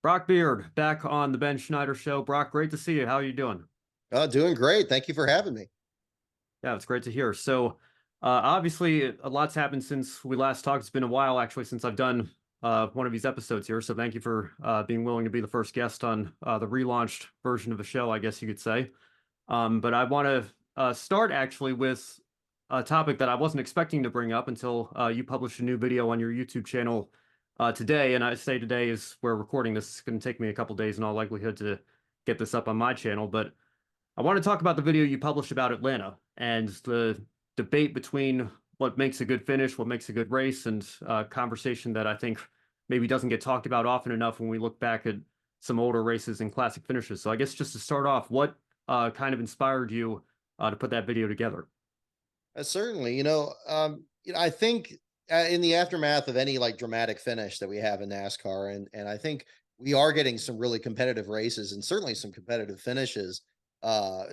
Brock Beard back on the Ben Schneider Show. Brock, great to see you. How are you doing? Doing great. Thank you for having me. Yeah, it's great to hear. Obviously, a lot's happened since we last talked. It's been a while, actually, since I've done one of these episodes here. So thank you for being willing to be the first guest on the relaunched version of the show, I guess you could say. But I want to start actually with a topic that I wasn't expecting to bring up until you published a new video on your YouTube channel today. And I say today is we're recording this. It's going to take me a couple days in all likelihood to get this up on my channel. But I want to talk about the video you published about Atlanta and the debate between what makes a good finish, what makes a good race, and conversation that I think maybe doesn't get talked about often enough when we look back at some older races and classic finishes. So I guess just to start off, what kind of inspired you to put that video together? Certainly, I think in the aftermath of any like dramatic finish that we have in NASCAR, and I think we are getting some really competitive races and certainly some competitive finishes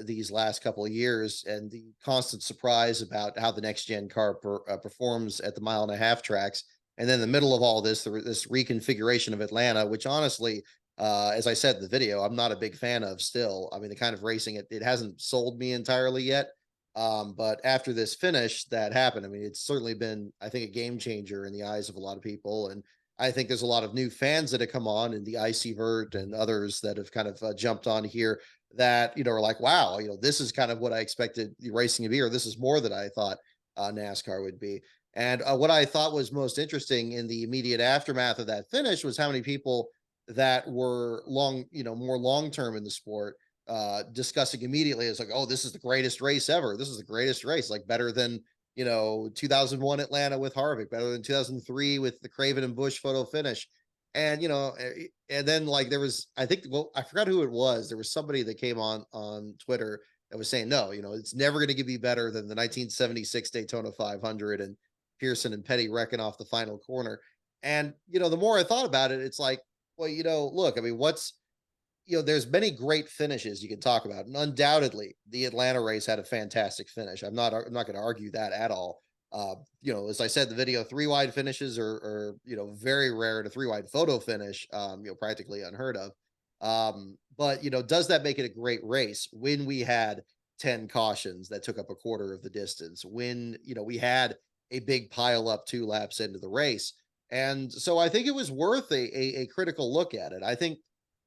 these last couple of years, and the constant surprise about how the next gen car performs at the mile-and-a-half tracks, and then in the middle of all this, this reconfiguration of Atlanta, which honestly. As I said in the video, I'm not a big fan of still. I mean, the kind of racing it hasn't sold me entirely yet. But after this finish that happened, I mean, it's certainly been, I think, a game changer in the eyes of a lot of people. And I think there's a lot of new fans that have come on, and the IC Vert and others that have kind of jumped on here that, are like, wow, this is kind of what I expected the racing to be, or this is more than I thought NASCAR would be. And what I thought was most interesting in the immediate aftermath of that finish was how many people that were more long term in the sport discussing immediately. It's like, oh, this is the greatest race ever. This is the greatest race, like better than 2001 Atlanta with Harvick, better than 2003 with the Craven and Bush photo finish. And and then like there was, I think, well, I forgot who it was. There was somebody that came on Twitter that was saying, no, it's never going to be better than the 1976 Daytona 500 and Pearson and Petty wrecking off the final corner. And the more I thought about it, it's like, well, look, I mean, there's many great finishes you can talk about, and undoubtedly the Atlanta race had a fantastic finish. I'm not going to argue that at all. As I said in the video, three wide finishes are very rare. To three wide photo finish, practically unheard of. But does that make it a great race when we had 10 cautions that took up a quarter of the distance? When we had a big pile up 2 laps into the race, and so I think it was worth a critical look at it. I think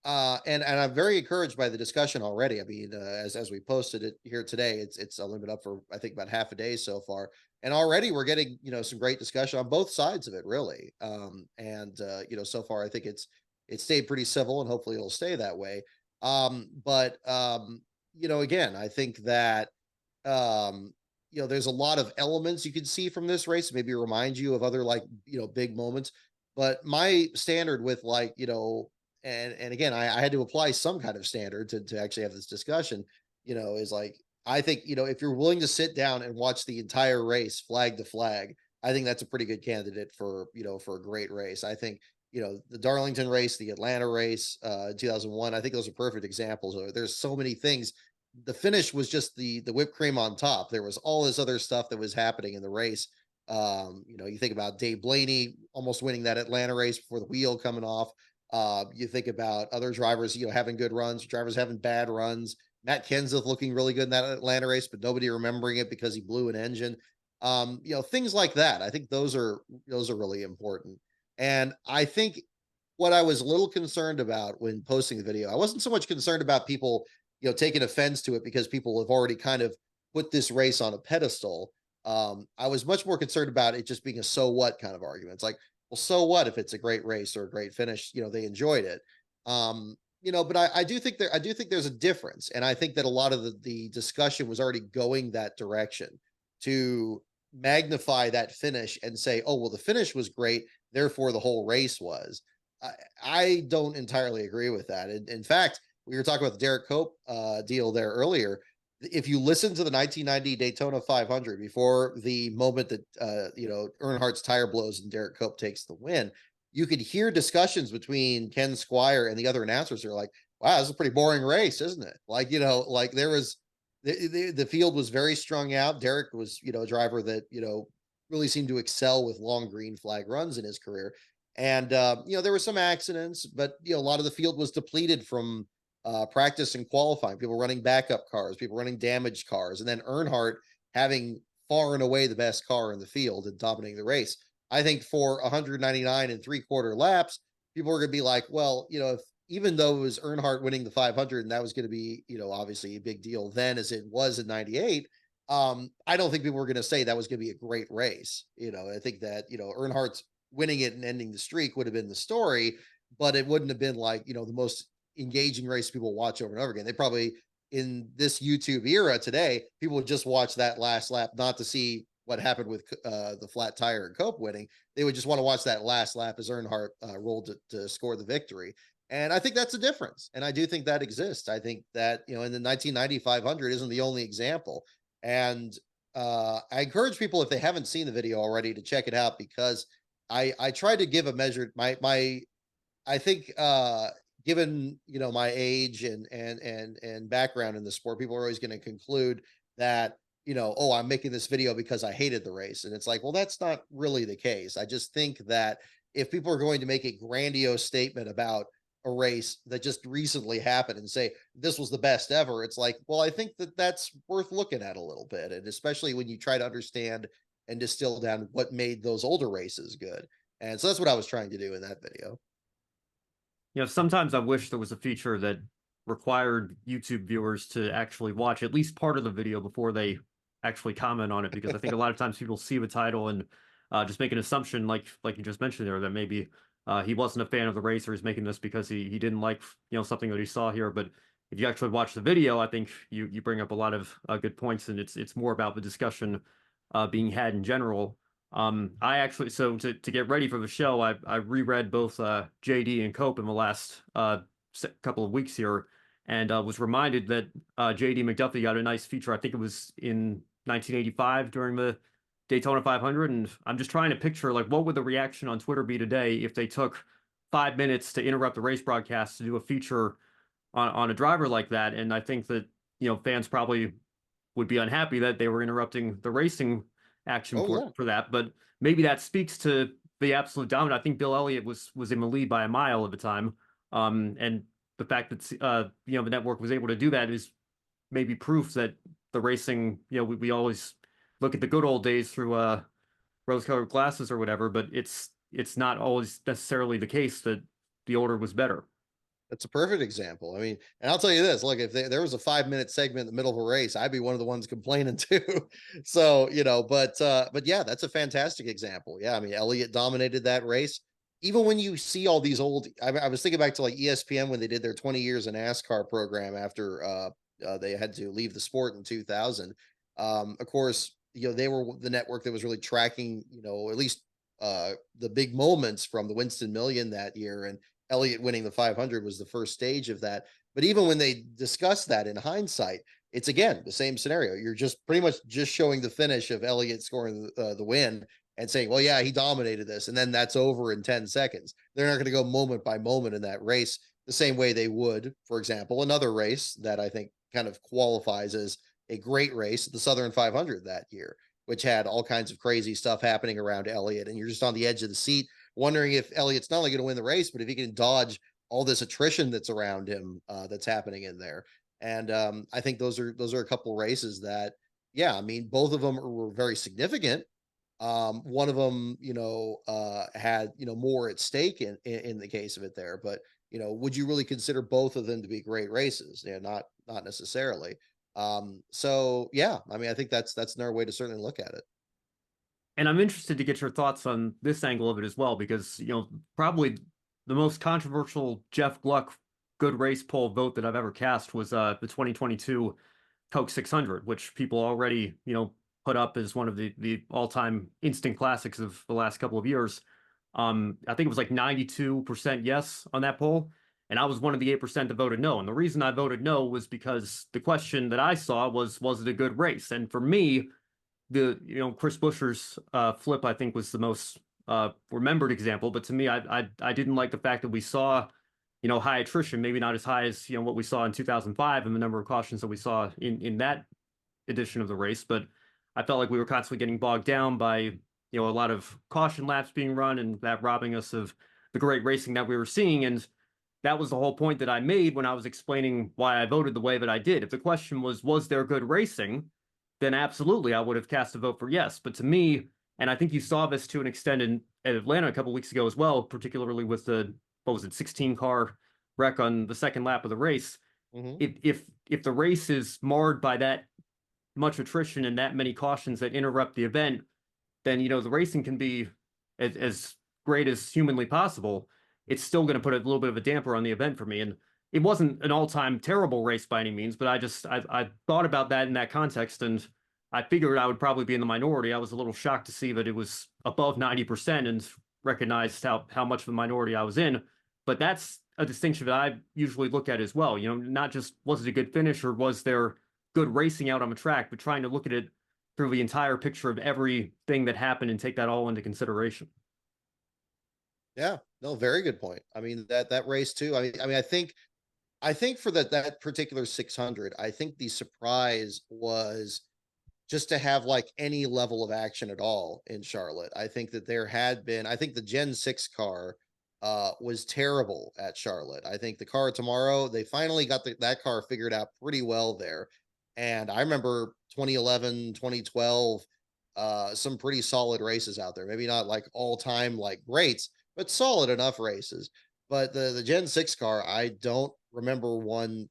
and I'm very encouraged by the discussion already. I mean, as we posted it here today, it's only been up for I think about half a day so far, and already we're getting some great discussion on both sides of it, really. So far I think it's stayed pretty civil, and hopefully it'll stay that way. Again, I think that there's a lot of elements you can see from this race, maybe remind you of other like big moments. But my standard with like and again, I had to apply some kind of standard to actually have this discussion, is like, I think, if you're willing to sit down and watch the entire race flag to flag, I think that's a pretty good candidate for a great race. I think, the Darlington race, the Atlanta race, 2001, I think those are perfect examples of it. There's so many things. The finish was just the whipped cream on top. There was all this other stuff that was happening in the race. You think about Dave Blaney almost winning that Atlanta race before the wheel coming off. You think about other drivers, having good runs, drivers having bad runs. Matt Kenseth looking really good in that Atlanta race, but nobody remembering it because he blew an engine. Things like that. I think those are really important. And I think what I was a little concerned about when posting the video, I wasn't so much concerned about people, taking offense to it because people have already kind of put this race on a pedestal. I was much more concerned about it just being a so what kind of argument. It's like, well, so what if it's a great race or a great finish? They enjoyed it. But I do think there's a difference. And I think that a lot of the discussion was already going that direction to magnify that finish and say, oh, well, the finish was great, therefore the whole race was. I don't entirely agree with that. In fact, we were talking about the Derek Cope deal there earlier. If you listen to the 1990 Daytona 500 before the moment that Earnhardt's tire blows and Derek Cope takes the win, you could hear discussions between Ken Squire and the other announcers. They're like, "Wow, this is a pretty boring race, isn't it?" Like like there was the field was very strung out. Derek was a driver that really seemed to excel with long green flag runs in his career. And there were some accidents, but a lot of the field was depleted from practice and qualifying. People running backup cars, people running damaged cars, and then Earnhardt having far and away the best car in the field and dominating the race. I think for 199 and three-quarter laps, people are going to be like, well, if even though it was Earnhardt winning the 500 and that was going to be, obviously a big deal then as it was in 98. I don't think people were going to say that was going to be a great race. I think that, Earnhardt's winning it and ending the streak would have been the story, but it wouldn't have been like, the most engaging race people watch over and over again. They probably, in this YouTube era today, people would just watch that last lap, not to see what happened with the flat tire and Cope winning. They would just want to watch that last lap as Earnhardt rolled to score the victory. And I think that's a difference. And I do think that exists. I think that, in the 1990 500 isn't the only example. And I encourage people, if they haven't seen the video already, to check it out, because I tried to give a measured my I think given my age and background in the sport, people are always going to conclude that oh, I'm making this video because I hated the race, and it's like, well, that's not really the case. I just think that if people are going to make a grandiose statement about a race that just recently happened and say this was the best ever, it's like, well, I think that that's worth looking at a little bit, and especially when you try to understand and distill down what made those older races good. And so that's what I was trying to do in that video. Sometimes I wish there was a feature that required YouTube viewers to actually watch at least part of the video before they actually comment on it, because I think a lot of times people see the title and just make an assumption, like you just mentioned there, that maybe he wasn't a fan of the race, or he's making this because he didn't like something that he saw here. But if you actually watch the video, I think you bring up a lot of good points, and it's more about the discussion being had in general. I actually, so to get ready for the show, I reread both JD and Cope in the last couple of weeks here, and was reminded that JD McDuffie got a nice feature. I think it was in 1985 during the Daytona 500, and I'm just trying to picture, like, what would the reaction on Twitter be today if they took 5 minutes to interrupt the race broadcast to do a feature on a driver like that. And I think that fans probably would be unhappy that they were interrupting the racing action Oh yeah. for that. But maybe that speaks to the absolute dominant. I think Bill Elliott was in the lead by a mile at the time, and the fact that the network was able to do that is maybe proof that the racing, we always look at the good old days through rose-colored glasses or whatever, but it's not always necessarily the case that the older was better. That's a perfect example. I mean, and I'll tell you this: look, if there was a 5 minute segment in the middle of a race, I'd be one of the ones complaining too. So, but yeah, that's a fantastic example. Yeah, I mean, Elliott dominated that race. Even when you see all these old, I was thinking back to like ESPN when they did their 20 years in NASCAR program after they had to leave the sport in 2000. Of course, they were the network that was really tracking, at least the big moments from the Winston Million that year, and Elliott winning the 500 was the first stage of that. But even when they discuss that in hindsight, it's again the same scenario. You're just pretty much just showing the finish of Elliott scoring the win and saying, well, yeah, he dominated this. And then that's over in 10 seconds. They're not going to go moment by moment in that race the same way they would, for example, another race that I think kind of qualifies as a great race, the Southern 500 that year, which had all kinds of crazy stuff happening around Elliott. And you're just on the edge of the seat wondering if Elliott's not only going to win the race, but if he can dodge all this attrition that's around him that's happening in there. And I think those are a couple races that, yeah, I mean, both of them were very significant. One of them, had more at stake in the case of it there. But would you really consider both of them to be great races? Yeah, not necessarily. So yeah, I mean, I think that's another way to certainly look at it. And I'm interested to get your thoughts on this angle of it as well, because, probably the most controversial Jeff Gluck good race poll vote that I've ever cast was the 2022 Coke 600, which people already, put up as one of the all-time instant classics of the last couple of years. I think it was like 92% yes on that poll, and I was one of the 8% that voted no. And the reason I voted no was because the question that I saw was it a good race? And for me, Chris Buescher's flip, I think, was the most remembered example. But to me, I didn't like the fact that we saw high attrition, maybe not as high as what we saw in 2005 and the number of cautions that we saw in that edition of the race. But I felt like we were constantly getting bogged down by a lot of caution laps being run and that robbing us of the great racing that we were seeing. And that was the whole point that I made when I was explaining why I voted the way that I did. If the question was there good racing, then absolutely I would have cast a vote for yes. But to me, and I think you saw this to an extent in at Atlanta a couple weeks ago as well, particularly with the what was it, 16 car wreck on the second lap of the race. Hmm. If the race is marred by that much attrition and that many cautions that interrupt the event, then the racing can be as great as humanly possible. It's still going to put a little bit of a damper on the event for me. And it wasn't an all-time terrible race by any means, but I thought about that in that context, and I figured I would probably be in the minority. I was a little shocked to see that it was above 90% and recognized how much of the minority I was in. But that's a distinction that I usually look at as well. Not just was it a good finish or was there good racing out on the track, but trying to look at it through the entire picture of everything that happened and take that all into consideration. Yeah, no, very good point. I mean that race too. I think for that particular 600, I think the surprise was just to have like any level of action at all in Charlotte. I think that there had been, I think the Gen 6 car was terrible at Charlotte. I think the car tomorrow, they finally got that car figured out pretty well there. And I remember 2011, 2012, some pretty solid races out there. Maybe not like all time like greats, but solid enough races. But the Gen 6 car, I don't remember one.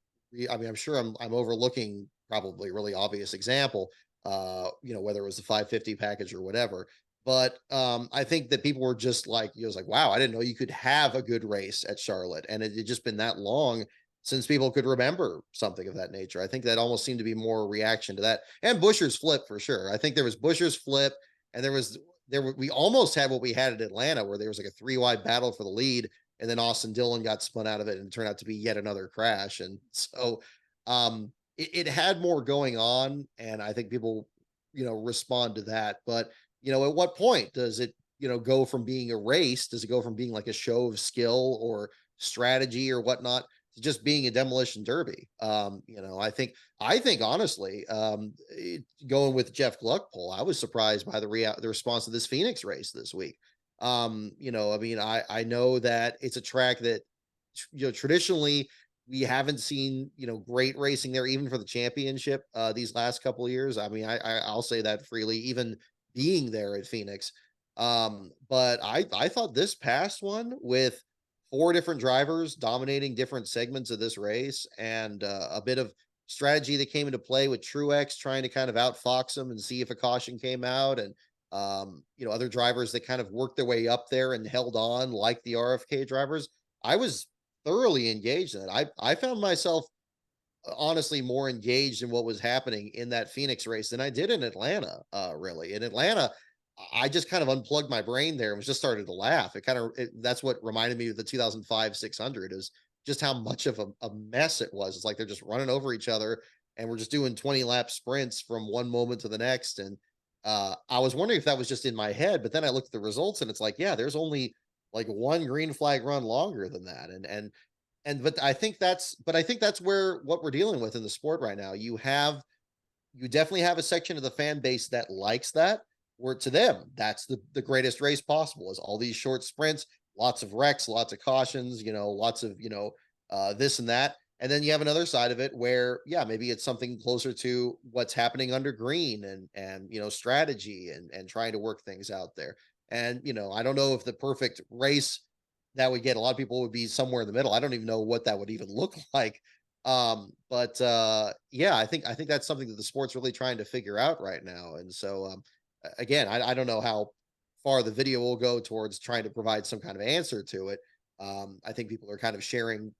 I mean, I'm sure I'm overlooking probably really obvious example, whether it was the 550 package or whatever. But I think that people were just like, it was like, wow, I didn't know you could have a good race at Charlotte. And it had just been that long since people could remember something of that nature. I think that almost seemed to be more a reaction to that. And Buscher's flip for sure. I think there was Buscher's flip, and we almost had what we had at Atlanta, where there was like a three wide battle for the lead, and then Austin Dillon got spun out of it and it turned out to be yet another crash. And so it had more going on, and I think people, respond to that. But at what point does it, go from being a race? Does it go from being like a show of skill or strategy or whatnot to just being a demolition derby? I think honestly, going with Jeff Gluckpole, I was surprised by the response to this Phoenix race this week. I know that it's a track that traditionally we haven't seen great racing there, even for the championship these last couple of years. I mean, I'll say that freely, even being there at Phoenix. But I thought this past one, with four different drivers dominating different segments of this race, and a bit of strategy that came into play with Truex trying to kind of outfox them and see if a caution came out, and other drivers that kind of worked their way up there and held on, like the RFK drivers. I was thoroughly engaged in it. I found myself honestly more engaged in what was happening in that Phoenix race than I did in Atlanta. Really, in Atlanta, I just kind of unplugged my brain there and was just started to laugh. That's what reminded me of the 2005 600, is just how much of a mess it was. It's like they're just running over each other, and we're just doing 20 lap sprints from one moment to the next. And I was wondering if that was just in my head, but then I looked at the results and it's like, yeah, there's only like one green flag run longer than that. But I think that's where what we're dealing with in the sport right now. You definitely have a section of the fan base that likes that, where to them, that's the greatest race possible, is all these short sprints, lots of wrecks, lots of cautions, lots of, this and that. And then you have another side of it where, yeah, maybe it's something closer to what's happening under green, and strategy, and trying to work things out there. And I don't know if the perfect race that would get, a lot of people would be somewhere in the middle. I don't even know what that would even look like. But yeah, I think that's something that the sport's really trying to figure out right now. And so again, I don't know how far the video will go towards trying to provide some kind of answer to it. I think people are kind of sharing,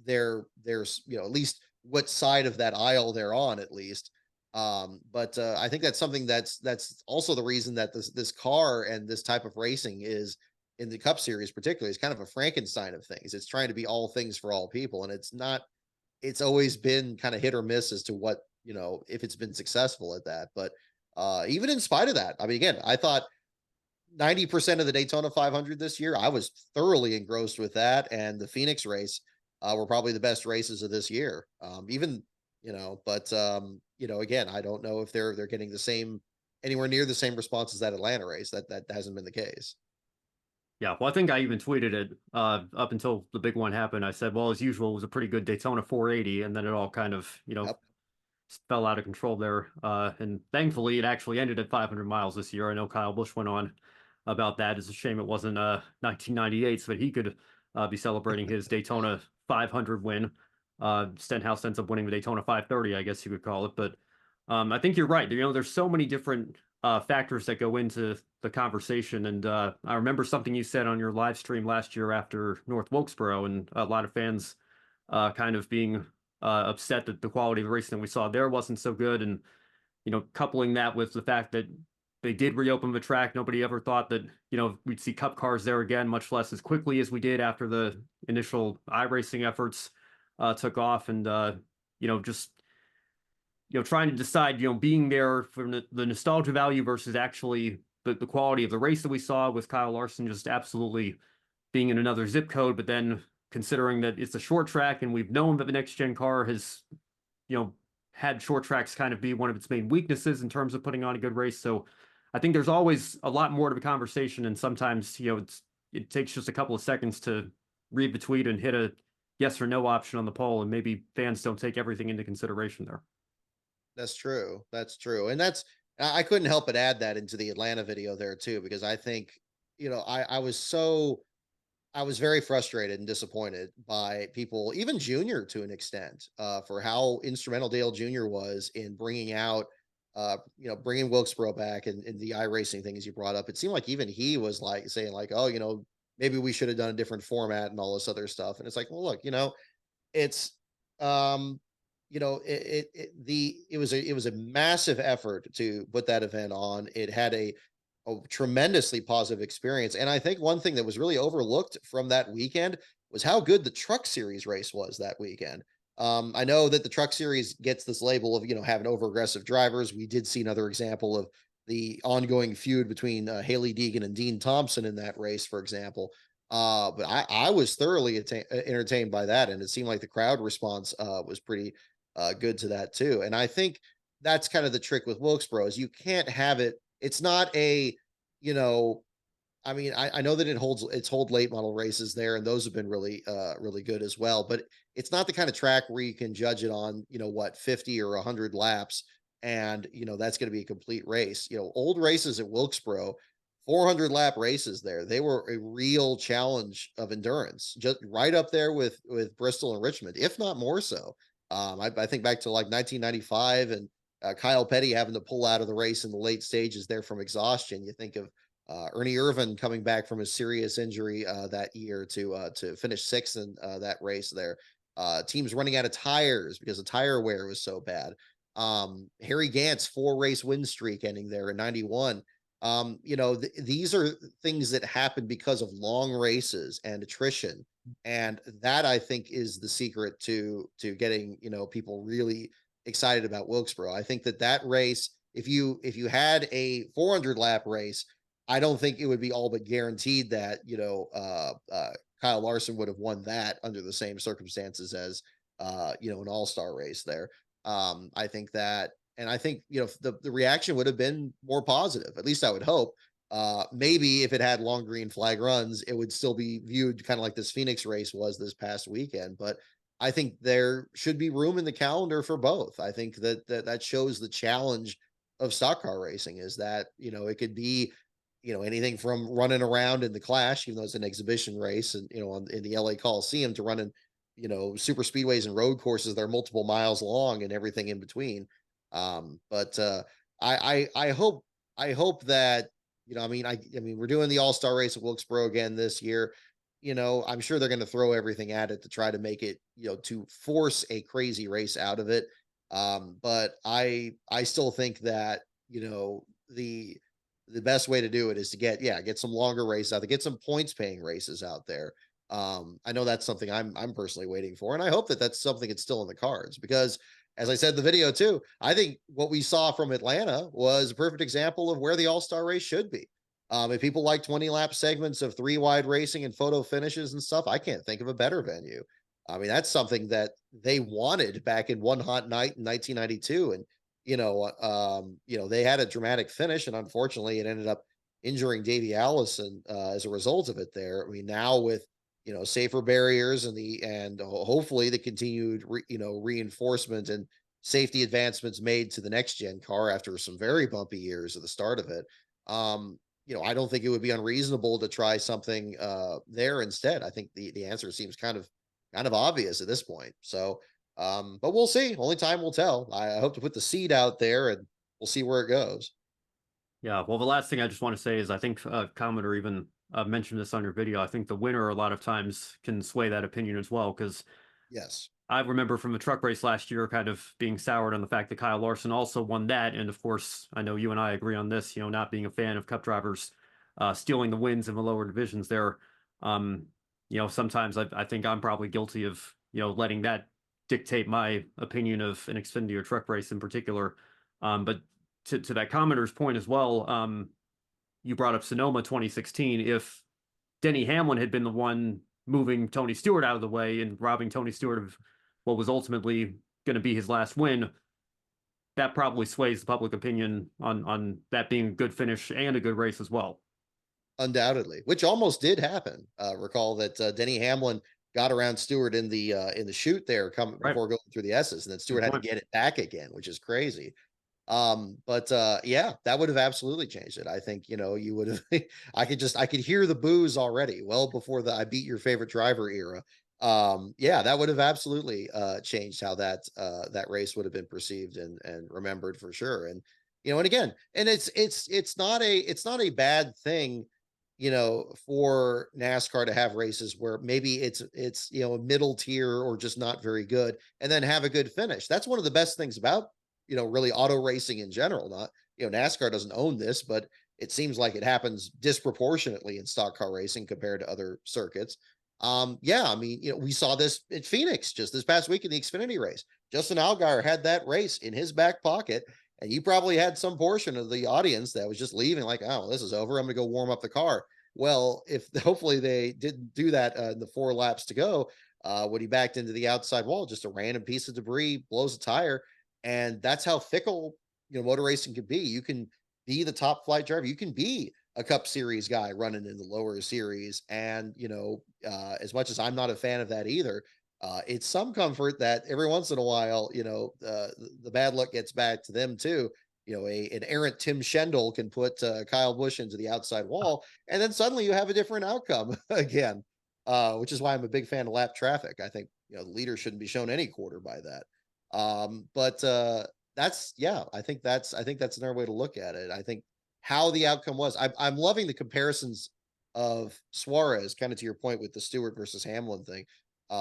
there's at least what side of that aisle they're on, at least. But I think that's something that's also the reason that this car and this type of racing is, in the Cup Series particularly, is kind of a Frankenstein of things. It's trying to be all things for all people, and it's not. It's always been kind of hit or miss as to what, if it's been successful at that. But even in spite of that, I mean, again, I thought 90% of the Daytona 500 this year, I was thoroughly engrossed with that, and the Phoenix race were probably the best races of this year. Even, but again, I don't know if they're getting the same anywhere near the same response as that Atlanta race. That hasn't been the case. Yeah, well, I think I even tweeted it up until the big one happened. I said, well, as usual, it was a pretty good Daytona 480, and then it all kind of, Yep. fell out of control there. And thankfully, it actually ended at 500 miles this year. I know Kyle Busch went on about that. It's a shame it wasn't 1998, so that he could be celebrating his Daytona 500 win. Stenhouse ends up winning the Daytona 530, I guess you could call it. But I think you're right. There's so many different factors that go into the conversation. And I remember something you said on your live stream last year after North Wilkesboro, and a lot of fans kind of being upset that the quality of the racing that we saw there wasn't so good. And, coupling that with the fact that they did reopen the track, nobody ever thought that, we'd see cup cars there again, much less as quickly as we did after the initial iRacing efforts took off. And, just, trying to decide, being there for the nostalgia value versus actually the quality of the race that we saw with Kyle Larson just absolutely being in another zip code, but then considering that it's a short track and we've known that the next gen car has, had short tracks kind of be one of its main weaknesses in terms of putting on a good race. So I think there's always a lot more to the conversation. And sometimes, it takes just a couple of seconds to read the tweet and hit a yes or no option on the poll. And maybe fans don't take everything into consideration there. That's true. That's true. And I couldn't help but add that into the Atlanta video there too, because I think, I was very frustrated and disappointed by people, even Junior to an extent, for how instrumental Dale Jr. was in bringing out, bringing Wilkesboro back and the iRacing thing, as you brought up. It seemed like even he was like saying like, oh, maybe we should have done a different format and all this other stuff. And it's like, well, look, it's, it was a massive effort to put that event on. It had a tremendously positive experience. And I think one thing that was really overlooked from that weekend was how good the Truck Series race was that weekend. I know that the Truck Series gets this label of, having over aggressive drivers. We did see another example of the ongoing feud between Haley Deegan and Dean Thompson in that race, for example. But I was thoroughly entertained by that. And it seemed like the crowd response was pretty good to that too. And I think that's kind of the trick with Wilkesboro is you can't have it. It's not a, you know, I know that it's hold late model races there, and those have been really really good as well. But it's not the kind of track where you can judge it on, 50 or 100 laps, and that's going to be a complete race. Old races at Wilkesboro, 400 lap races there, they were a real challenge of endurance, just right up there with Bristol and Richmond, if not more so. I think back to like 1995 and Kyle Petty having to pull out of the race in the late stages there from exhaustion. You think of Ernie Irvin coming back from a serious injury that year to finish sixth in that race there. Teams running out of tires because the tire wear was so bad. Harry Gant's 4 race win streak ending there in 91. These are things that happen because of long races and attrition. And that I think is the secret to getting, people really excited about Wilkesboro. I think that race, if you had a 400 lap race, I don't think it would be all but guaranteed that Kyle Larson would have won that under the same circumstances as an all-star race there. I think that, and I think the reaction would have been more positive. At least I would hope. Maybe if it had long green flag runs, it would still be viewed kind of like this Phoenix race was this past weekend. But I think there should be room in the calendar for both. I think that shows the challenge of stock car racing is that it could be anything from running around in the Clash, even though it's an exhibition race, and in the LA Coliseum, to running super speedways and road courses that are multiple miles long and everything in between. But I hope that we're doing the All-Star race at Wilkesboro again this year. I'm sure they're going to throw everything at it to try to make it, to force a crazy race out of it. But I still think that, the best way to do it is to get some longer races out there, get some points paying races out there. I know that's something I'm personally waiting for, and I hope that that's something that's still in the cards because, as I said in the video too, I think what we saw from Atlanta was a perfect example of where the All-Star race should be. If people like 20 lap segments of 3 wide racing and photo finishes and stuff, I can't think of a better venue. That's something that they wanted back in One Hot Night in 1992. And, they had a dramatic finish, and unfortunately, it ended up injuring Davey Allison as a result of it. There, I mean, now with safer barriers and hopefully the continued reinforcement and safety advancements made to the next gen car after some very bumpy years at the start of it. I don't think it would be unreasonable to try something there instead. I think the answer seems kind of obvious at this point. So, but we'll see. Only time will tell. I hope to put the seed out there, and we'll see where it goes. Yeah, well, the last thing I just want to say is I think Commodore even mentioned this on your video. I think the winner a lot of times can sway that opinion as well, because Yes. I remember from the truck race last year kind of being soured on the fact that Kyle Larson also won that. And of course, I know you and I agree on this, not being a fan of cup drivers stealing the wins in the lower divisions there. Um, sometimes I think I'm probably guilty of, letting that dictate my opinion of an Xfinity or truck race in particular. But to that commenter's point as well, you brought up Sonoma 2016. If Denny Hamlin had been the one moving Tony Stewart out of the way and robbing Tony Stewart of what was ultimately going to be his last win, that probably sways the public opinion on that being a good finish and a good race as well. Undoubtedly, which almost did happen. Recall that Denny Hamlin got around Stewart in the chute there, coming Right. before going through the S's, and then Stewart Good had to point. get it back again, which is crazy. But yeah, that would have absolutely changed it. I think, you would have I could hear the boos already well before the I beat your favorite driver era. Yeah, that would have absolutely changed how that race would have been perceived and remembered for sure. And and again, and it's not a bad thing, for NASCAR to have races where maybe it's a middle tier or just not very good, and then have a good finish. That's one of the best things about really auto racing in general. Not, NASCAR doesn't own this, but it seems like it happens disproportionately in stock car racing compared to other circuits. Yeah, I mean, we saw this at Phoenix just this past week in the Xfinity race. Justin Allgaier had that race in his back pocket, and you probably had some portion of the audience that was just leaving, like, oh, this is over. I'm going to go warm up the car. Well, if hopefully they didn't do that in the 4 laps to go, when he backed into the outside wall, just a random piece of debris blows a tire, and that's how fickle, motor racing can be. You can be the top flight driver. You can be a Cup Series guy running in the lower series. And, as much as I'm not a fan of that either, it's some comfort that every once in a while, the bad luck gets back to them too. An errant Tim Schendel can put Kyle Busch into the outside wall, and then suddenly you have a different outcome again, which is why I'm a big fan of lap traffic. I think, the leader shouldn't be shown any quarter by that. But that's yeah, I think that's another way to look at it. I think how the outcome was. I'm loving the comparisons of Suarez, kind of to your point with the Stewart versus Hamlin thing.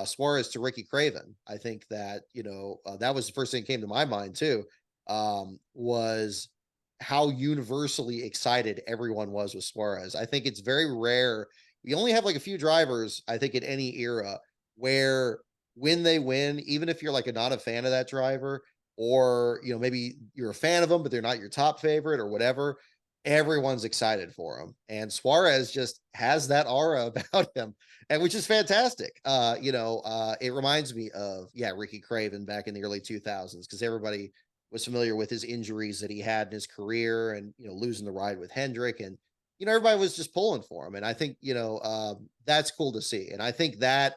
Suarez to Ricky Craven. I think that that was the first thing that came to my mind too. Was how universally excited everyone was with Suarez. I think it's very rare. We only have like a few drivers, I think, in any era where when they win, even if you're like not a fan of that driver, or maybe you're a fan of them, but they're not your top favorite or whatever, everyone's excited for him. And Suarez just has that aura about him, and which is fantastic. It reminds me of Ricky Craven back in the early 2000s, because everybody was familiar with his injuries that he had in his career, and losing the ride with Hendrick, and everybody was just pulling for him. And I think that's cool to see, and I think that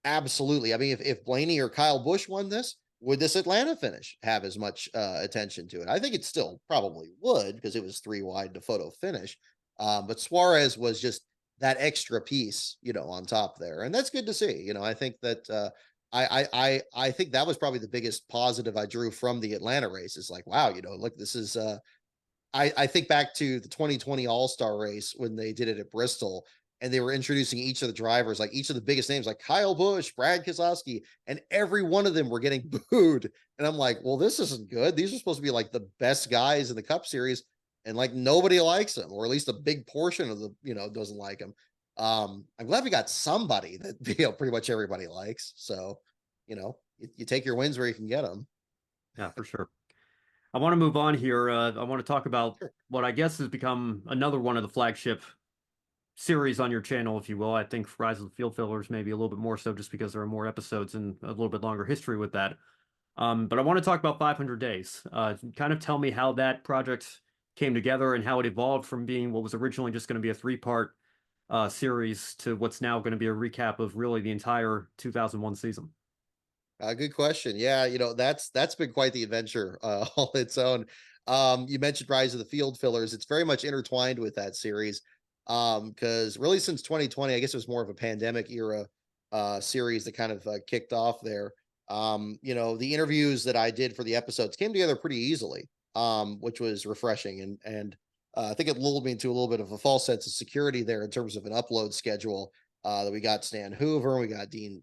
absolutely. I mean, if Blaney or Kyle Busch won this, would this Atlanta finish have as much attention to it? I think it still probably would, because it was 3 wide to photo finish. But Suarez was just that extra piece, on top there, and that's good to see. I think that I think that was probably the biggest positive I drew from the Atlanta race. Is like, wow, look, this is I think back to the 2020 All-Star race when they did it at Bristol, and they were introducing each of the drivers, like each of the biggest names, like Kyle Busch, Brad Keselowski, and every one of them were getting booed. And I'm like, well, this isn't good. These are supposed to be like the best guys in the Cup Series, and like nobody likes them, or at least a big portion of the doesn't like them. I'm glad we got somebody that pretty much everybody likes. So, you take your wins where you can get them. Yeah, for sure. I want to move on here. I want to talk about Sure. what I guess has become another one of the flagship series on your channel, if you will. I think Rise of the Field Fillers maybe a little bit more so, just because there are more episodes and a little bit longer history with that. But I want to talk about 500 Days. Kind of tell me how that project came together and how it evolved from being what was originally just going to be a three-part series to what's now going to be a recap of really the entire 2001 season. Good question. Yeah, that's been quite the adventure all its own. You mentioned Rise of the Field Fillers. It's very much intertwined with that series. Because really since 2020, I guess it was more of a pandemic era series that kind of kicked off there. The interviews that I did for the episodes came together pretty easily, which was refreshing, and I think it lulled me into a little bit of a false sense of security there in terms of an upload schedule. That we got Stan Hoover, we got Dean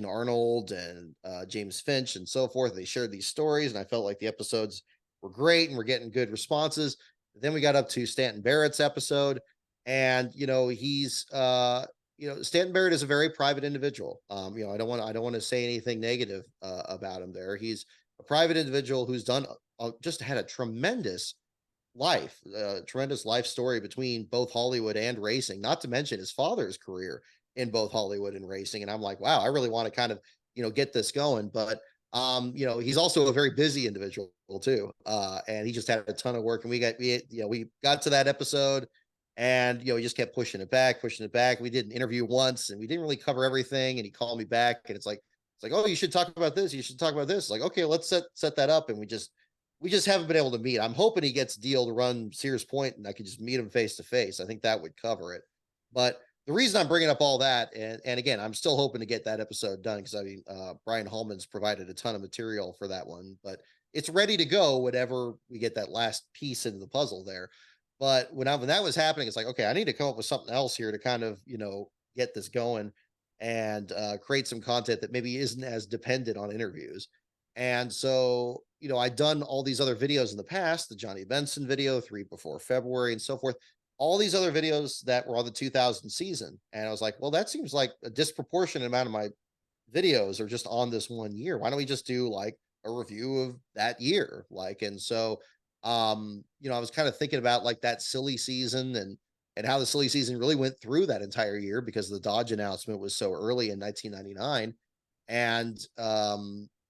Arnold, and James Finch, and so forth. They shared these stories, and I felt like the episodes were great, and we're getting good responses. Then we got up to Stanton Barrett's episode, and Stanton Barrett is a very private individual. I don't want to say anything negative about him. There, he's a private individual who's done just had a tremendous life story between both Hollywood and racing, not to mention his father's career in both Hollywood and racing. And I'm like, wow, I really want to kind of, get this going. But he's also a very busy individual too. And he just had a ton of work. And we got to that episode, and he just kept pushing it back, pushing it back. We did an interview once and we didn't really cover everything. And he called me back, and it's like, oh, you should talk about this. You should talk about this. Like, okay, let's set that up. And we just haven't been able to meet. I'm hoping he gets a deal to run Sears Point and I could just meet him face to face. I think that would cover it. But the reason I'm bringing up all that, and again, I'm still hoping to get that episode done because Brian Hallman's provided a ton of material for that one, but it's ready to go whenever we get that last piece into the puzzle there. But when that was happening, it's like, okay, I need to come up with something else here to kind of get this going and create some content that maybe isn't as dependent on interviews. And so, I'd done all these other videos in the past, the Johnny Benson video, 3 before February, and so forth, all these other videos that were on the 2000 season. And I was like, well, that seems like a disproportionate amount of my videos are just on this one year. Why don't we just do like a review of that year? And so, I was kind of thinking about like that silly season and how the silly season really went through that entire year because the Dodge announcement was so early in 1999. And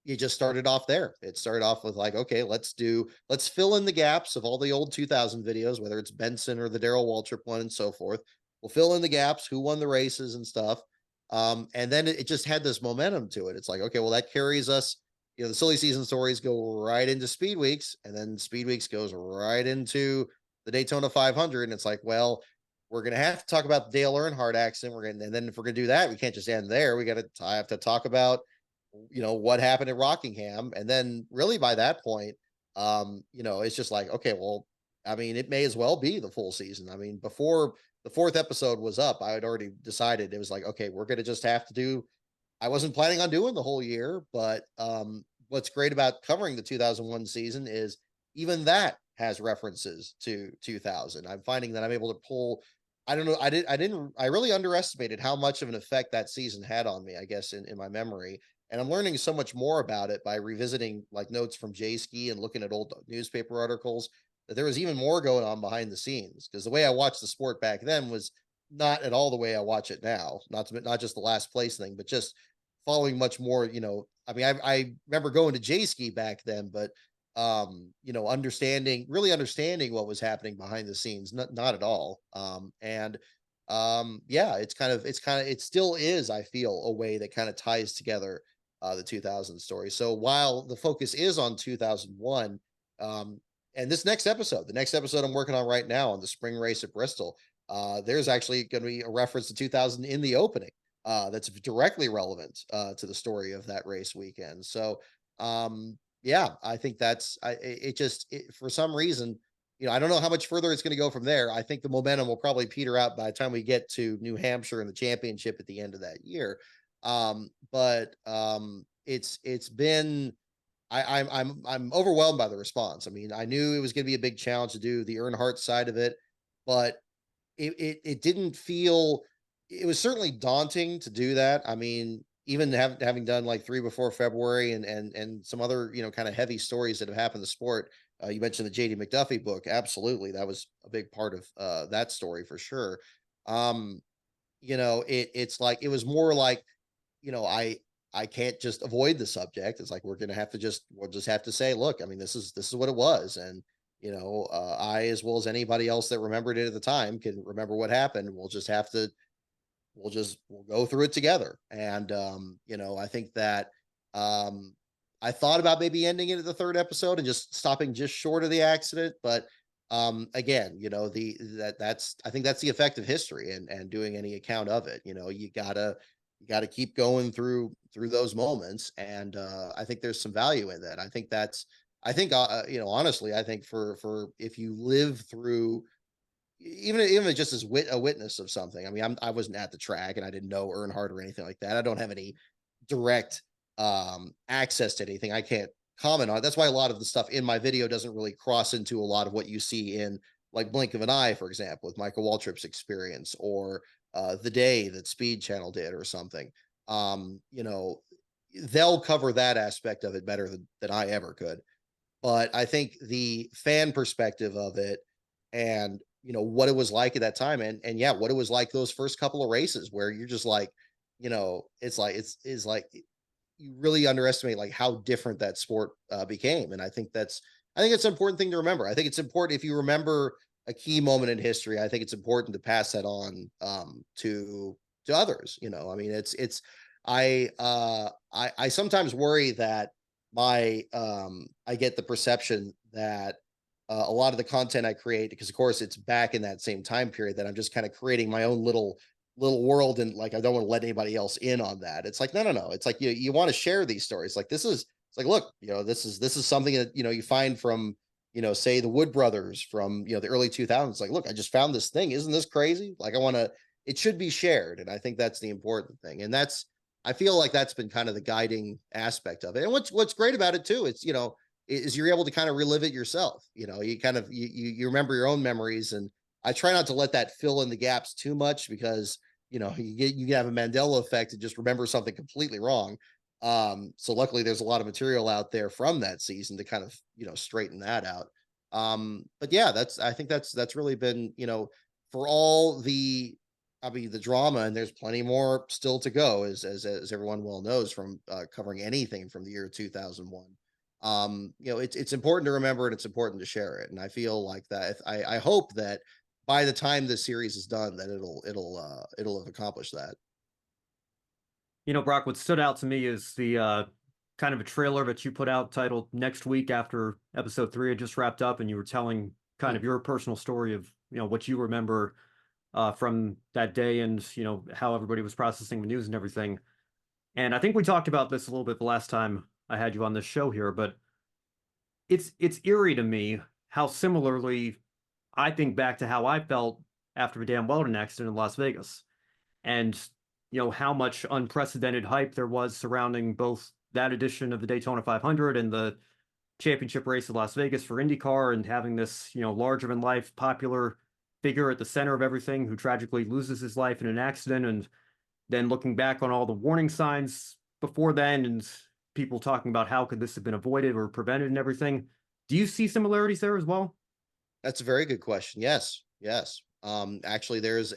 it just started off there. It started off with like, okay, let's fill in the gaps of all the old 2000 videos, whether it's Benson or the Daryl Waltrip one and so forth. We'll fill in the gaps, who won the races and stuff. And then it just had this momentum to it. It's like, okay, well, that carries us. The silly season stories go right into Speed Weeks, and then Speed Weeks goes right into the Daytona 500. And it's like, well, we're gonna have to talk about the Dale Earnhardt accident. And then if we're gonna do that, we can't just end there. I have to talk about what happened at Rockingham. And then really by that point, it's just like, okay, well, I mean, it may as well be the full season. I mean, before the fourth episode was up, I had already decided it was like, okay, we're going to just have to do, I wasn't planning on doing the whole year, but what's great about covering the 2001 season is even that has references to 2000. I'm finding that I'm able to pull, I don't know, I really underestimated how much of an effect that season had on me, I guess, in my memory. And I'm learning so much more about it by revisiting like notes from J Ski and looking at old newspaper articles, that there was even more going on behind the scenes. Because the way I watched the sport back then was not at all the way I watch it now. Not just the last place thing, but just following much more. I mean, I remember going to J Ski back then, but really understanding what was happening behind the scenes, not at all. Yeah, it still is, I feel, a way that kind of ties together the 2000 story. So while the focus is on 2001, and the next episode I'm working on right now on the spring race at Bristol, there's actually going to be a reference to 2000 in the opening that's directly relevant to the story of that race weekend. So, yeah, I think for some reason, I don't know how much further it's going to go from there. I think the momentum will probably peter out by the time we get to New Hampshire and the championship at the end of that year. But it's been I'm overwhelmed by the response. I mean, I knew it was going to be a big challenge to do the Earnhardt side of it, but it didn't feel. It was certainly daunting to do that. I mean, even having done like 3 before February and some other kind of heavy stories that have happened in the sport. You mentioned the JD McDuffie book. Absolutely, that was a big part of that story for sure. It's like it was more like I I can't just avoid the subject. It's like we'll just have to say, look, I mean, this is what it was, and I, as well as anybody else that remembered it at the time, can remember what happened. We'll go through it together. And I think that um I thought about maybe ending it at the third episode and just stopping just short of the accident, but again, that's I think that's the effect of history and doing any account of it. You gotta keep going through those moments, and I think there's some value in that. I think honestly, I think for if you live through even if it's just as a witness of something. I mean, I wasn't at the track and I didn't know Earnhardt or anything like that. I don't have any direct access to anything. I can't comment on it. That's why a lot of the stuff in my video doesn't really cross into a lot of what you see in like Blink of an Eye, for example, with Michael Waltrip's experience, or the day that Speed Channel did or something. Um, you know, they'll cover that aspect of it better than I ever could. But I think the fan perspective of it, and what it was like at that time, and yeah, what it was like those first couple of races where you're just like, it's like it's like you really underestimate like how different that sport became. And I think it's an important thing to remember. I think it's important, if you remember a key moment in history, I think it's important to pass that on to others. I mean, it's I sometimes worry that I get the perception that a lot of the content I create, because of course it's back in that same time period, that I'm just kind of creating my own little world, and like I don't want to let anybody else in on that. It's like, no, no, no. It's like you want to share these stories. Like it's like, look, this is something that you find from say the Wood brothers from the early 2000s. Like, look, I just found this thing. Isn't this crazy? Like, it should be shared, and I think that's the important thing. And I feel like that's been kind of the guiding aspect of it. And what's great about it too, is you're able to kind of relive it yourself. You kind of you remember your own memories, and I try not to let that fill in the gaps too much, because you can have a Mandela effect and just remember something completely wrong. So luckily there's a lot of material out there from that season to kind of straighten that out. But yeah, I think that's really been for all the, I mean, the drama, and there's plenty more still to go, as everyone well knows from covering anything from the year 2001. It's important to remember, and it's important to share it. And I feel like that. I hope that by the time this series is done, that it'll have accomplished that. Brock, what stood out to me is the kind of a trailer that you put out titled "Next Week," after episode 3 had just wrapped up, and you were telling kind Hmm. of your personal story of what you remember from that day, and how everybody was processing the news and everything. And I think we talked about this a little bit the last time I had you on this show here, but it's eerie to me how similarly I think back to how I felt after the Dan Weldon accident in Las Vegas, and how much unprecedented hype there was surrounding both that edition of the Daytona 500 and the championship race at Las Vegas for IndyCar, and having this larger than life popular figure at the center of everything who tragically loses his life in an accident, and then looking back on all the warning signs before then, and people talking about how could this have been avoided or prevented and everything. Do you see similarities there as well? That's a very good question. Yes, yes. Actually, there's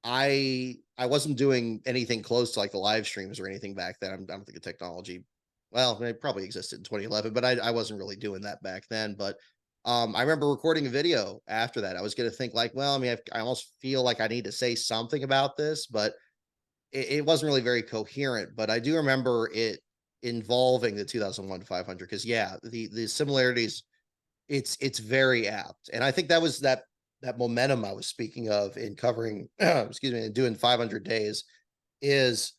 I wasn't doing anything close to like the live streams or anything back then. I don't think the technology, well, it probably existed in 2011, but I wasn't really doing that back then. But I remember recording a video after that. I was going to think like, well, I mean, I almost feel like I need to say something about this, but it wasn't really very coherent. But I do remember it involving the 2001 500, because yeah, the similarities, it's very apt. And I think that momentum I was speaking of in covering excuse me, and doing 500 days is,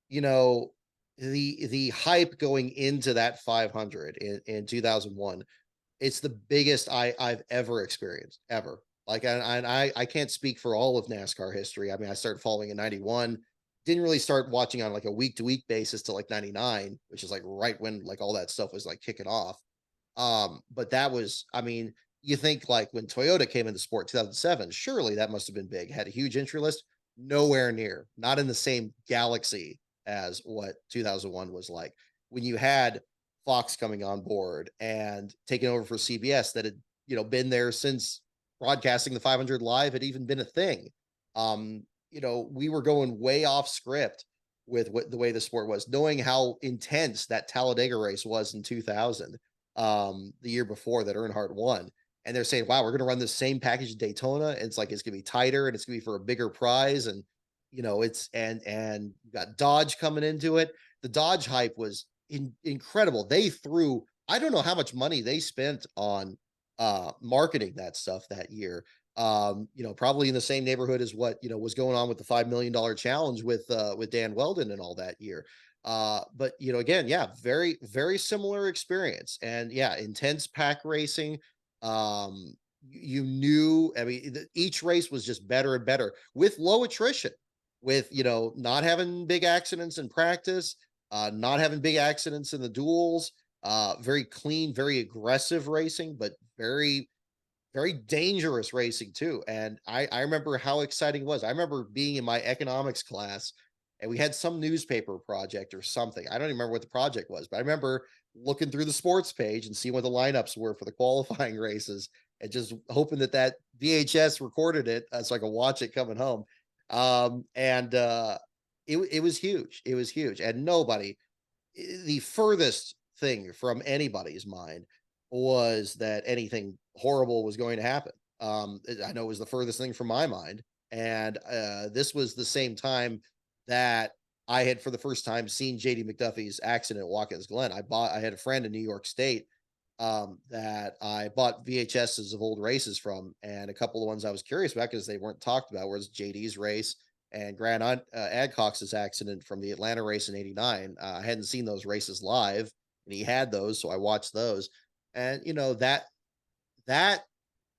you know, the hype going into that 500 in 2001. It's the biggest I've ever experienced, ever. Like, and I can't speak for all of NASCAR history. I mean, I started following in 91, didn't really start watching on like a week to week basis till like 99, which is like right when like all that stuff was like kicking off. But that was, I mean, you think like when Toyota came into sport 2007, surely that must have been big, had a huge entry list. Nowhere near, not in the same galaxy as what 2001 was like. When you had Fox coming on board and taking over for CBS, that had, been there since broadcasting the 500 live had even been a thing. We were going way off script with what the way the sport was, knowing how intense that Talladega race was in 2000, the year before that Earnhardt won. And they're saying, wow, we're going to run the same package at Daytona. And it's like, it's going to be tighter and it's going to be for a bigger prize. And, it's, and you got Dodge coming into it. The Dodge hype was incredible. They threw, I don't know how much money they spent on marketing that stuff that year. Probably in the same neighborhood as what, was going on with the $5 million challenge with Dan Weldon and all that year. But again, yeah, very, very similar experience. And yeah, intense pack racing. You knew, I mean, each race was just better and better with low attrition, with not having big accidents in practice, not having big accidents in the duels, very clean, very aggressive racing, but very, very dangerous racing too. And I remember how exciting it was. I remember being in my economics class and we had some newspaper project or something. I don't even remember what the project was, but I remember looking through the sports page and seeing what the lineups were for the qualifying races and just hoping that that VHS recorded it so I could watch it coming home. And it was huge. It was huge. And nobody, the furthest thing from anybody's mind was that anything horrible was going to happen. I know it was the furthest thing from my mind. And this was the same time that I had for the first time seen JD McDuffie's accident at Watkins Glen. I had a friend in New York State that I bought VHSs of old races from, and a couple of ones I was curious about because they weren't talked about was JD's race and Grant Adcox's accident from the Atlanta race in '89. I hadn't seen those races live, and he had those, so I watched those. And that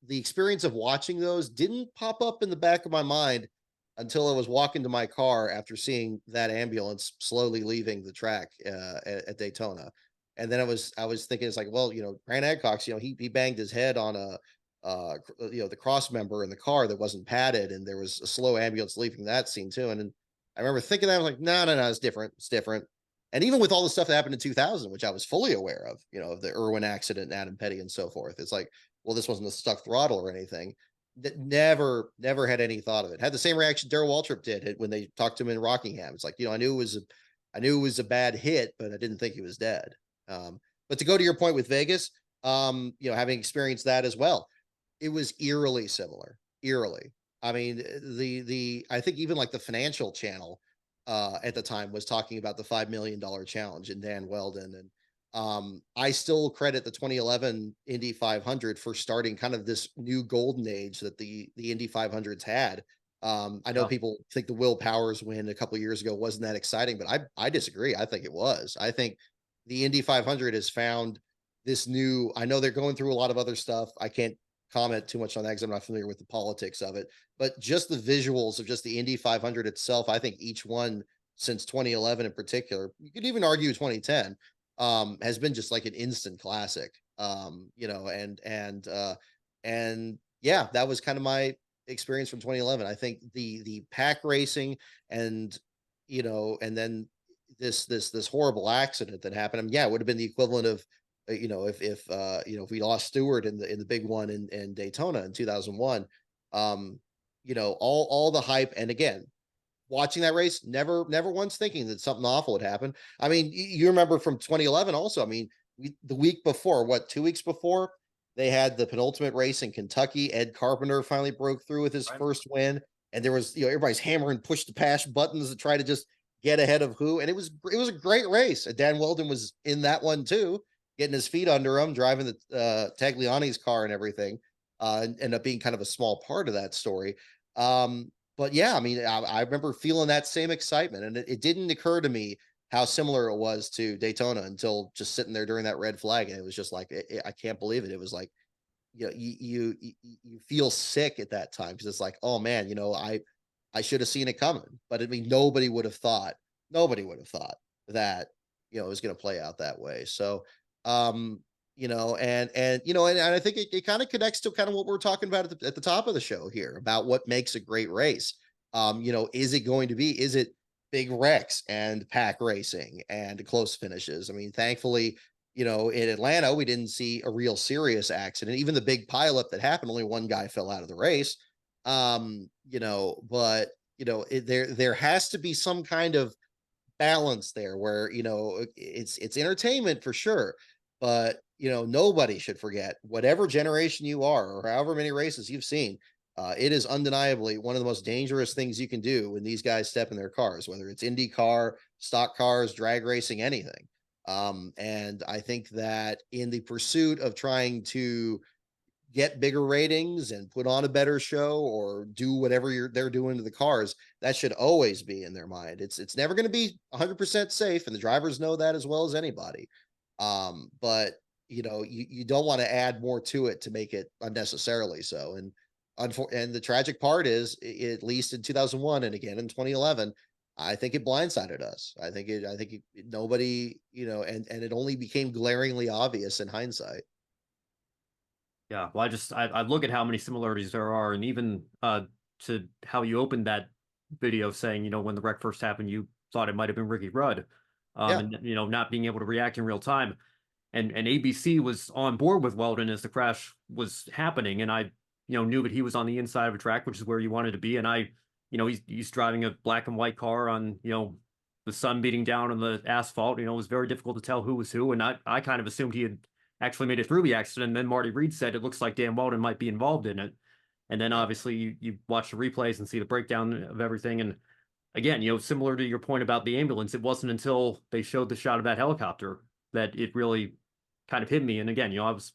the experience of watching those didn't pop up in the back of my mind until I was walking to my car after seeing that ambulance slowly leaving the track at Daytona. And then I was thinking, it's like, well, Grant Adcox, he banged his head on the cross member in the car that wasn't padded, and there was a slow ambulance leaving that scene too. And then I remember thinking that I was like, no, no, no, it's different. It's different. And even with all the stuff that happened in 2000, which I was fully aware of, of the Irwin accident, and Adam Petty, and so forth, it's like, well, this wasn't a stuck throttle or anything. That never had any thought of it. Had the same reaction Darrell Waltrip did when they talked to him in Rockingham. It's like, I knew it was a bad hit, but I didn't think he was dead. But to go to your point with Vegas, having experienced that as well, it was eerily similar. Eerily. I mean, the I think even like the Financial Channel at the time was talking about the $5 million challenge and Dan Weldon. And I still credit the 2011 Indy 500 for starting kind of this new golden age that the Indy 500s had. I know Yeah. people think the Will Powers win a couple of years ago wasn't that exciting, but I disagree. I think it was. I think the Indy 500 has found this new. I know they're going through a lot of other stuff. I can't comment too much on that because I'm not familiar with the politics of it. But just the visuals of just the Indy 500 itself, I think each one since 2011 in particular, you could even argue 2010, has been just like an instant classic. And yeah, that was kind of my experience from 2011. I think the pack racing and and then this horrible accident that happened. I mean, yeah, it would have been the equivalent of if we lost Stewart in the big one in Daytona in 2001. All the hype, and again, watching that race, never once thinking that something awful would happen. I mean, you remember from 2011 also. I mean, the week before, 2 weeks before, they had the penultimate race in Kentucky. Ed Carpenter finally broke through with his Right. first win, and there was everybody's hammering push to pass buttons to try to just get ahead of who. And it was a great race. And Dan Weldon was in that one too, getting his feet under him, driving the Tagliani's car and everything. Ended up being kind of a small part of that story. But yeah, I mean, I remember feeling that same excitement, and it didn't occur to me how similar it was to Daytona until just sitting there during that red flag, and it was just like I can't believe it. It was like you feel sick at that time because it's like, oh man, I should have seen it coming, but I mean nobody would have thought that it was going to play out that way. So and I think it kind of connects to kind of what we're talking about at the top of the show here about what makes a great race. Is it going to be, is it big wrecks and pack racing and close finishes? I mean, thankfully, in Atlanta, we didn't see a real serious accident. Even the big pileup that happened, only one guy fell out of the race. But there has to be some kind of balance there where, it's entertainment for sure, but, nobody should forget whatever generation you are or however many races you've seen. It is undeniably one of the most dangerous things you can do when these guys step in their cars, whether it's Indy car, stock cars, drag racing, anything. And I think that in the pursuit of trying to get bigger ratings and put on a better show or do whatever they're doing to the cars, that should always be in their mind. It's never going to be 100% safe, and the drivers know that as well as anybody. But you don't want to add more to it to make it unnecessarily so. And the tragic part is, at least in 2001 and again in 2011, I think it blindsided us. Nobody, and it only became glaringly obvious in hindsight. Yeah, well, I look at how many similarities there are, and even to how you opened that video saying, when the wreck first happened, you thought it might have been Ricky Rudd, Yeah. and not being able to react in real time, and ABC was on board with Weldon as the crash was happening, and I knew that he was on the inside of a track, which is where you wanted to be, and he's driving a black and white car on the sun beating down on the asphalt. It was very difficult to tell who was who, and I kind of assumed he had actually made it through the accident. And then Marty Reed said it looks like Dan Weldon might be involved in it. And then Yeah. obviously you watch the replays and see the breakdown of everything. And again, similar to your point about the ambulance, it wasn't until they showed the shot of that helicopter that it really kind of hit me. And again, I was,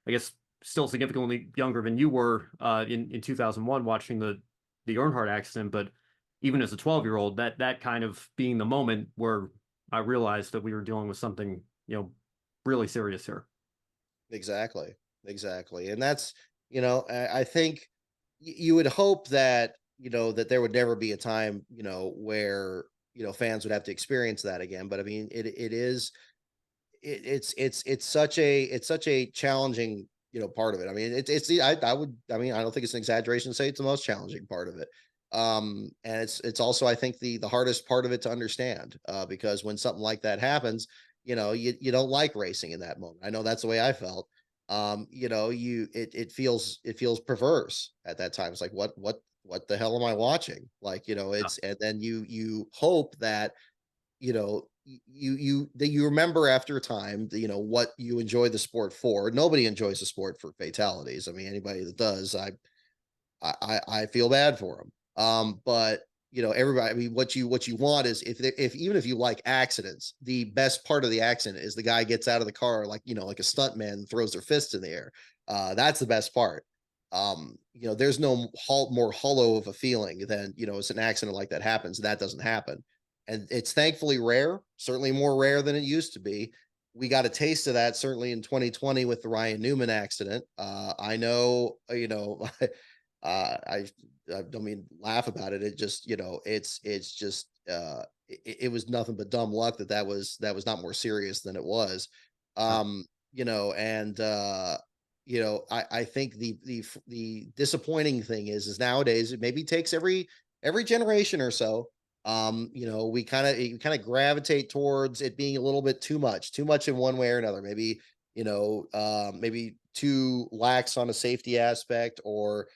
I guess, still significantly younger than you were in 2001 watching the Earnhardt accident. But even as a 12-year-old, that kind of being the moment where I realized that we were dealing with something, really serious here. Exactly. Exactly. And that's, I think you would hope that, that there would never be a time, where, fans would have to experience that again. But I mean, it is, it's such a challenging, part of it. I mean, I mean, I don't think it's an exaggeration to say it's the most challenging part of it. And it's also, I think, the hardest part of it to understand, because when something like that happens, you don't like racing in that moment. I know that's the way I felt. It feels perverse at that time. It's like, what the hell am I watching? Like, Yeah. and then you hope that, that you remember after a time, what you enjoy the sport for. Nobody enjoys the sport for fatalities. I mean, anybody that does, I feel bad for them. But everybody. I mean, what you want is, if even if you like accidents, the best part of the accident is the guy gets out of the car like, like a stunt man and throws their fist in the air. That's the best part. There's no more hollow of a feeling than, it's an accident like that happens. That doesn't happen, and it's thankfully rare. Certainly more rare than it used to be. We got a taste of that certainly in 2020 with the Ryan Newman accident. I know, I don't mean laugh about it. It just, it's just, it was nothing but dumb luck that was not more serious than it was. Yeah. And I think the disappointing thing is nowadays it maybe takes every generation or so. We kind of gravitate towards it being a little bit too much in one way or another. Maybe, maybe too lax on a safety aspect, or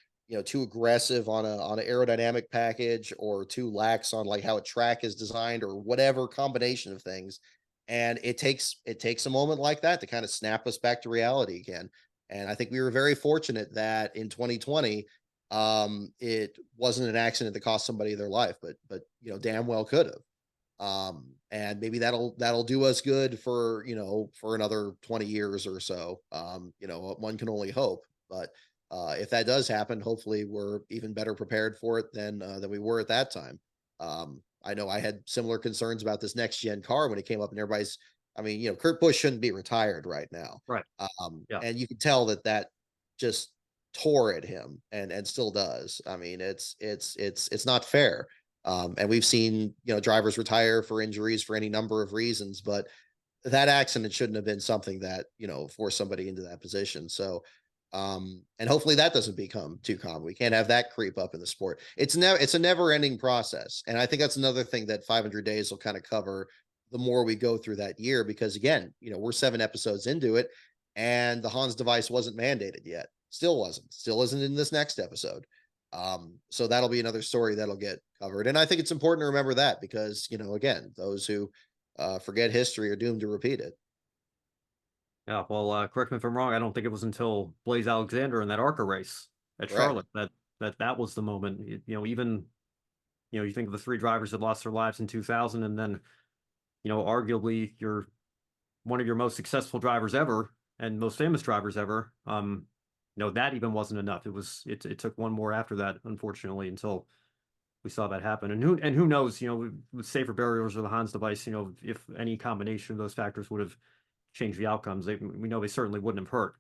too aggressive on an aerodynamic package, or too lax on like how a track is designed, or whatever combination of things. And it takes a moment like that to kind of snap us back to reality again. And I think we were very fortunate that in 2020, it wasn't an accident that cost somebody their life, but damn well could have. And maybe that'll do us good for, for another 20 years or so. One can only hope. But if that does happen, hopefully we're even better prepared for it than we were at that time. I know I had similar concerns about this next gen car when it came up, and everybody's, I mean, Kurt Busch shouldn't be retired right now. Right. Yeah. And you can tell that just tore at him, and still does. I mean, it's not fair. And we've seen, drivers retire for injuries for any number of reasons, but that accident shouldn't have been something that, forced somebody into that position. So, and hopefully that doesn't become too common. We can't have that creep up in the sport. It's a never ending process. And I think that's another thing that 500 days will kind of cover the more we go through that year, because again, we're 7 episodes into it, and the Hans device wasn't mandated yet. Still wasn't, still isn't in this next episode. So that'll be another story that'll get covered. And I think it's important to remember that because, again, those who forget history are doomed to repeat it. Yeah, well, correct me if I'm wrong. I don't think it was until Blaze Alexander in that ARCA race at Correct. Charlotte that was the moment. Even you think of the three drivers that lost their lives in 2000, and then arguably one of your most successful drivers ever and most famous drivers ever. That even wasn't enough. It took one more after that, unfortunately, until we saw that happen. And who knows, with safer barriers or the Hans device, if any combination of those factors would have changed the outcomes. We know they certainly wouldn't have hurt,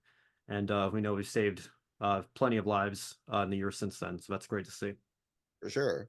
and we know we saved plenty of lives in the years since then. So that's great to see. For sure.